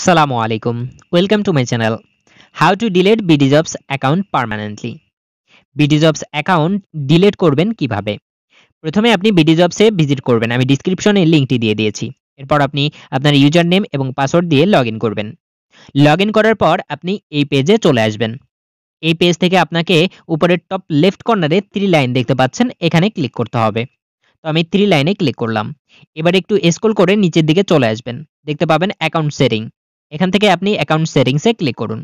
Assalamu alaikum. Welcome to my channel. How to delete Bdjobs account permanently. Bdjobs account delete করবেন কিভাবে? প্রথমে আপনি Bdjobs a visit করবেন। আমি ডেসক্রিপশনে লিংকটি দিয়ে দিয়েছি। এরপর আপনি আপনার ইউজার নেম এবং পাসওয়ার্ড দিয়ে লগইন করবেন। লগইন করার পর আপনি এই পেজে চলে আসবেন। এই পেজ থেকে আপনাকে উপরের টপ লেফট কর্নারে 3 লাইন দেখতে পাচ্ছেন, এখানে ক্লিক করতে হবে। তো আমি 3 লাইনে ক্লিক করলাম। এবার একটু স্ক্রল করে নিচের দিকে চলে আসবেন। দেখতে পাবেন অ্যাকাউন্ট সেটিং। এখান থেকে আপনি অ্যাকাউন্ট সেটিংসে ক্লিক করুন।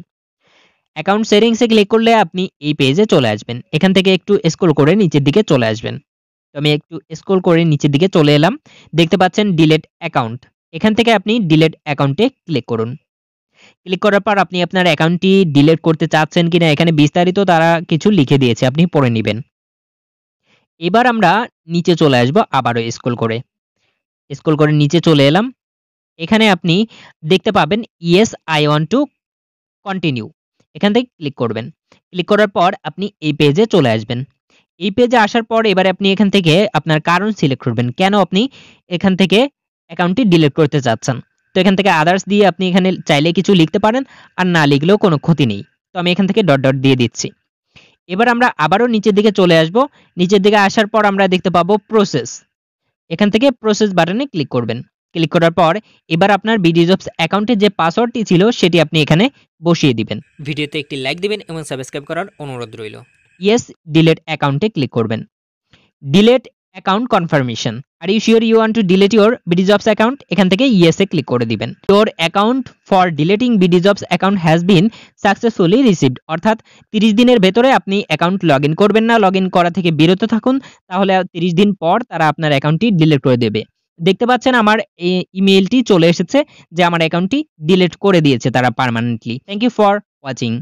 অ্যাকাউন্ট সেটিংসে ক্লিক করলে আপনি এই পেজে চলে আসবেন। এখান থেকে একটু স্ক্রল করে নিচের দিকে চলে আসবেন। তো আমি একটু স্ক্রল করে নিচের দিকে চলে এলাম। দেখতে পাচ্ছেন ডিলিট অ্যাকাউন্ট। এখান থেকে আপনি ডিলিট অ্যাকাউন্টে ক্লিক করুন। ক্লিক করার পর আপনি আপনার অ্যাকাউন্টটি ডিলিট করতে চাচ্ছেন কিনা এখানে বিস্তারিত তারা কিছু লিখে দিয়েছে, আপনি পড়ে নিবেন। এবার আমরা নিচে চলে আসবো আবারও স্ক্রল করে নিচে চলে এলাম। এখানে আপনি দেখতে পাবেন yes I want to continue, এখান থেকে ক্লিক করবেন। ক্লিক করার পর আপনি এই পেজে চলে আসবেন। এই পেজে আসার পর এবারে আপনি এখান থেকে আপনার কারণ সিলেক্ট করবেন, কেন আপনি এখান থেকে অ্যাকাউন্টটি ডিলিট করতে চাচ্ছেন। তো এখান থেকে আদার্স দিয়ে আপনি এখানে চাইলে কিছু লিখতে পারেন, আর না লিখলেও কোনো ক্ষতি নেই। তো আমি এখান থেকে ডট ডট দিয়ে দিচ্ছি। এবার আমরা আবারও নিচের দিকে চলে আসব। নিচের দিকে আসার পর আমরা দেখতে পাবো প্রসেস। এখান থেকে প্রসেস বাটনে ক্লিক করবেন। ক্লিক করার পর এবার আপনার Bdjobs অ্যাকাউন্টের যে পাসওয়ার্ডটি ছিল সেটি আপনি এখানে বসিয়ে দিবেন। ভিডিওতে একটি লাইক দিবেন এবং সাবস্ক্রাইব করার অনুরোধ রইল। ইয়েস ডিলিট অ্যাকাউন্টে ক্লিক করবেন। Delete account confirmation, are you sure you want to delete your Bdjobs account, এখান থেকে ইয়েসে ক্লিক করে দিবেন। Your account for deleting Bdjobs account has been successfully received, অর্থাৎ 30 দিনের ভেতরে আপনি অ্যাকাউন্ট লগইন করবেন না, লগইন করা থেকে বিরত থাকুন, তাহলে 30 দিন পর তারা আপনার অ্যাকাউন্টটি ডিলিট করে দেবে। দেখতে পাচ্ছেন আমার ইমেইলটি চলে এসেছে যে আমার অ্যাকাউন্টটি ডিলিট করে দিয়েছে তারা permanently. Thank you for watching.